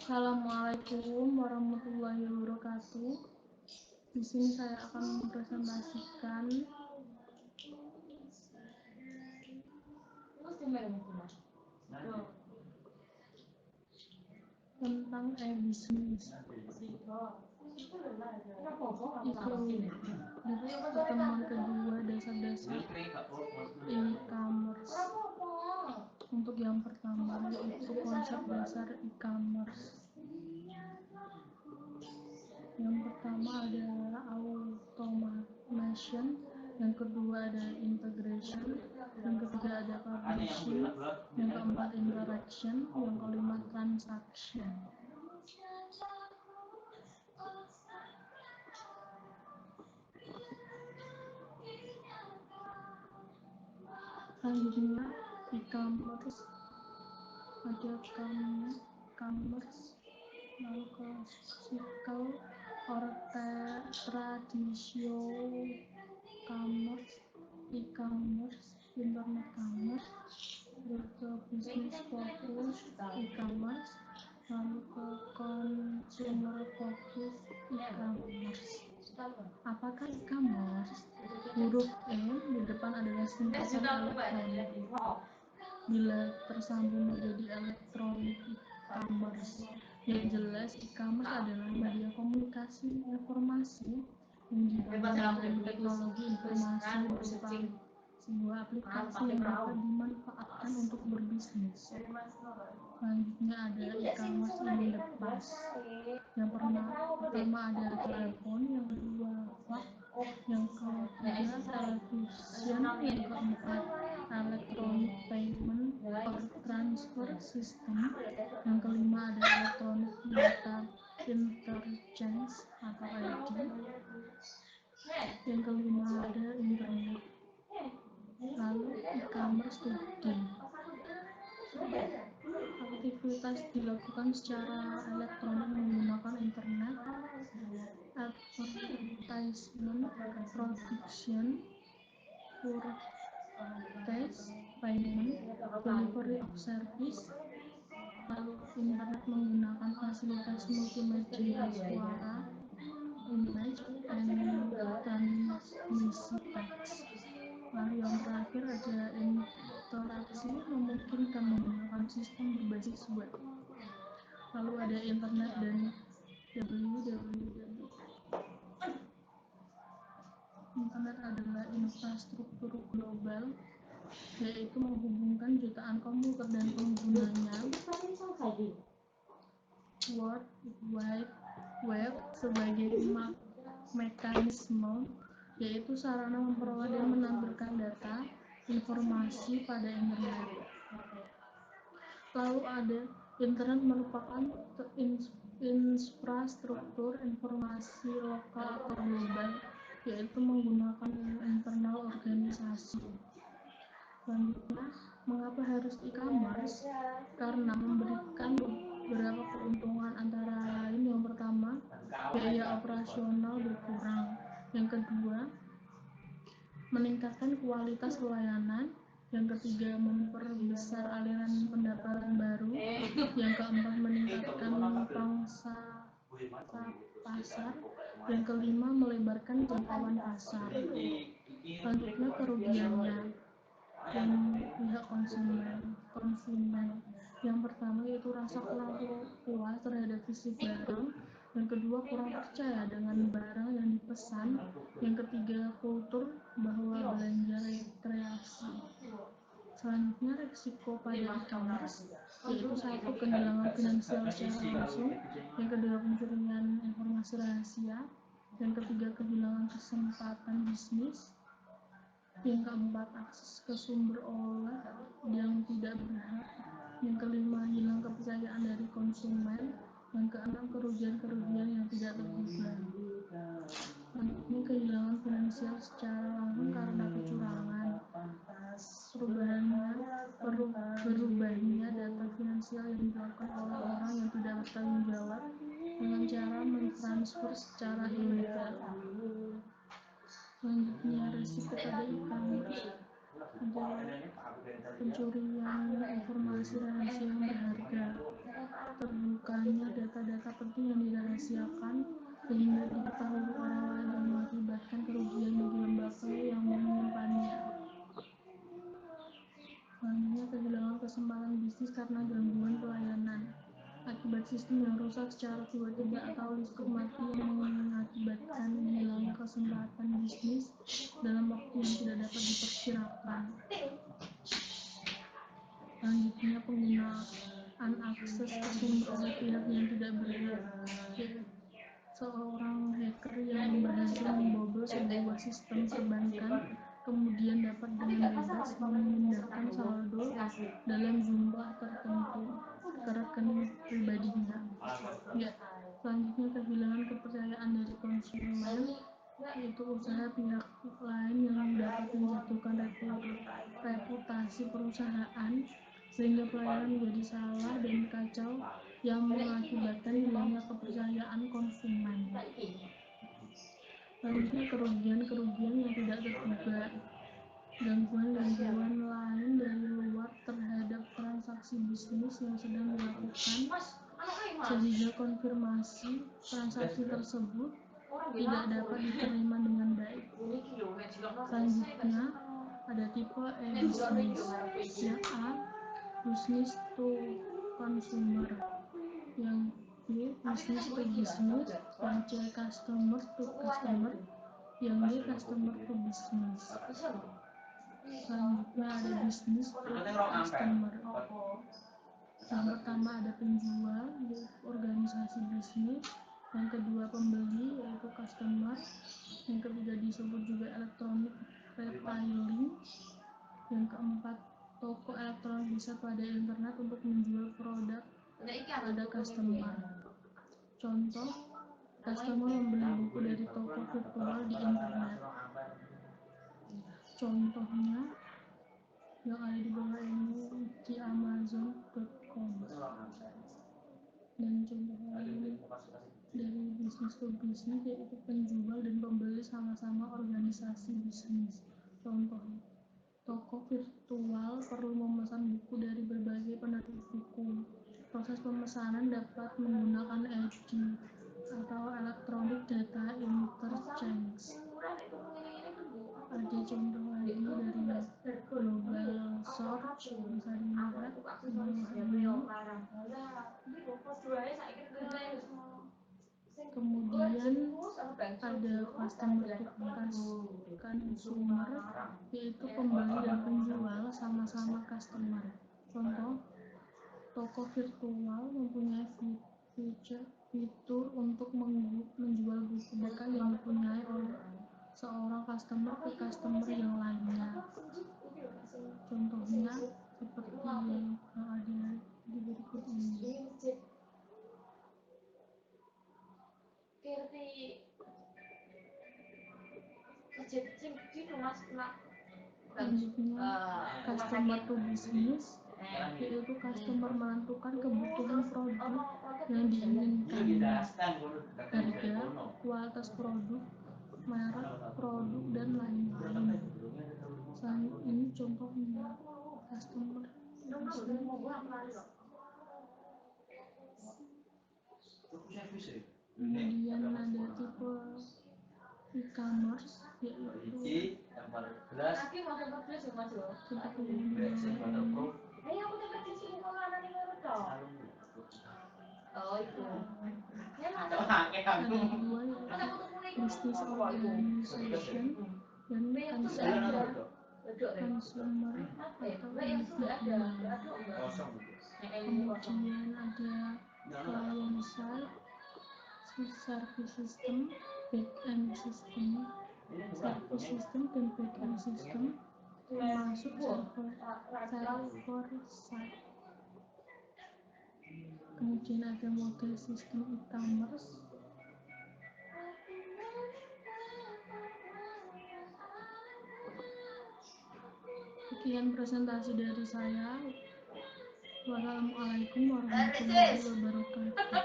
Assalamualaikum warahmatullahi wabarakatuh. Di sini saya akan mempresentasikan tentang e-bisnis. Pertemuan kedua dasar-dasar e-commerce. Untuk yang pertama yaitu konsep dasar e-commerce. Yang pertama adalah automation, yang kedua ada integration, yang ketiga ada publishing, yang keempat interaction, yang kelima transaction. Selanjutnya e-commerce, ada commerce, lalu classical or traditional commerce, e-commerce, internet commerce, terus ke business focus e-commerce, lalu ke consumer focus e-commerce. Apakah e-commerce? Huruf E di depan adalah singkatan elektronik. Bila tersambung menjadi elektronik e-commerce, yang jelas e-commerce adalah media komunikasi informasi yang dibangun dengan teknologi informasi berupa sebuah aplikasi yang dapat dimanfaatkan untuk berbisnis. Selanjutnya ada e-commerce in the past. Yang pertama ada telepon, yang kedua fax, yang ketiga television, yang keempat electronic payment or transfer system, yang kelima ada electronic data interchange atau ID, yang kelima ada internet. Lalu e-commerce today, aktivitas dilakukan secara elektronik menggunakan internet, advertisement, production, purchase, payment, delivery of service. Lalu internet menggunakan fasilitas multimedia suara, image, and transmisi teks. Lalu yang terakhir ada interaksi, memungkinkan menggunakan sistem berbasis web. Lalu ada internet dan www. Internet adalah infrastruktur global, yaitu menghubungkan jutaan komputer dan penggunanya. World Wide Web sebagai mekanisme, yaitu sarana memperoleh dan menampilkan data informasi pada internet. Lalu ada internet merupakan infrastruktur informasi lokal atau global, yaitu menggunakan internal organisasi. Selanjutnya, mengapa harus e-commerce? Karena memberikan beberapa keuntungan, antara lain yang pertama, biaya operasional berkurang. Yang kedua, meningkatkan kualitas pelayanan. Yang ketiga, memperbesar aliran pendapatan baru. Yang keempat, meningkatkan pangsa pasar. Yang kelima, melebarkan jangkauan pasar. Selanjutnya, kerugiannya dan pihak konsumen. Yang pertama yaitu rasa kurang puas terhadap fisik barang. Yang kedua, kurang percaya dengan barang yang dipesan. Yang ketiga, kultur bahwa belanja rekreasi. Selanjutnya, risiko pada e-commerce yaitu satu, kehilangan finansial secara langsung. Yang kedua, pencurian informasi rahasia. Yang ketiga, kehilangan kesempatan bisnis. Yang keempat, akses ke sumber olah yang tidak berhak. Yang kelima, hilang kepercayaan dari konsumen. Yang keenam, kerugian-kerugian yang tidak terduga. Selanjutnya, kehilangan finansial secara langsung karena kecurangan. Berubahnya data finansial yang dilakukan oleh orang yang tidak bertanggung jawab dengan cara mentransfer secara ilegal. Selanjutnya, risiko pada e-commerce adalah pencurian informasi rahasia yang berharga, terbukanya data-data penting yang dirahasiakan sehingga diketahui orang lain dan mengakibatkan kerugian bagi lembaga yang menyimpannya. Selanjutnya, kehilangan kesempatan bisnis karena gangguan pelayanan. Akibat sistem yang rusak secara tiba-tiba atau listrik mati yang mengakibatkan hilangnya kesempatan bisnis dalam waktu yang tidak dapat diperkirakan. Selanjutnya, penggunaan akses ke sumber oleh pihak yang tidak berhak, yaitu seorang hacker yang berhasil membobol sebuah sistem perbankan kemudian dapat dengan bebas memindahkan saldo dalam jumlah tertentu ke rekening pribadinya. Selanjutnya, kehilangan kepercayaan dari konsumen, yaitu usaha pihak lain yang dapat menjatuhkan reputasi perusahaan sehingga pelayanan menjadi salah dan kacau yang mengakibatkan hilangnya kepercayaan konsumen. Selanjutnya, kerugian yang tidak terduga. Gangguan lain dari luar terhadap transaksi bisnis yang sedang dilakukan sehingga konfirmasi transaksi tersebut tidak dapat diterima dengan baik. Selanjutnya, ada tipe e-business, yang A, business to consumer, yang B, business to business, yang C, customer to customer, yang D, customer to business. Selanjutnya ada business to customer. Yang pertama ada penjual, yaitu organisasi bisnis. Yang kedua pembeli, yaitu customer. Yang ketiga disebut juga electronic retailing. Yang keempat, toko elektronik bisa pada internet untuk menjual produk pada customer. Contoh, customer membeli buku dari toko virtual di internet. Contohnya yang ada di bawah ini di Amazon.com. Dan contoh lain dari bisnis ke bisnis, yaitu penjual dan pembeli sama-sama organisasi bisnis. Contohnya, toko virtual perlu memesan buku dari berbagai penerbit buku. Proses pemesanan dapat menggunakan EDI atau Electronic Data Interchange. Ada contoh lagi dari Global Search, bisa dilihat di bawah ini. Kemudian ada customer to consumer, yaitu pembeli dan penjual sama-sama customer. Contoh, toko virtual mempunyai fitur untuk menjual buku bekas yang dipunyai oleh seorang customer ke customer yang lainnya. Contohnya seperti yang ada di berikut ini. Selanjutnya, customer to business, yaitu customer menentukan kebutuhan produk yang diinginkannya, harga, kualitas produk, merek produk, dan lain-lain. Ini contohnya customer business. Kemudian ada tipe e-commerce, yaitu seperti yang di bawah ini. Ada dua, yaitu business organization dan consumer atau individual. Kemudian ada client side, service system, back-end system, service system dan back-end system, termasuk server side. Kemudian ada model sistem e-commerce. Sekian presentasi dari saya. Wassalamualaikum warahmatullahi wabarakatuh.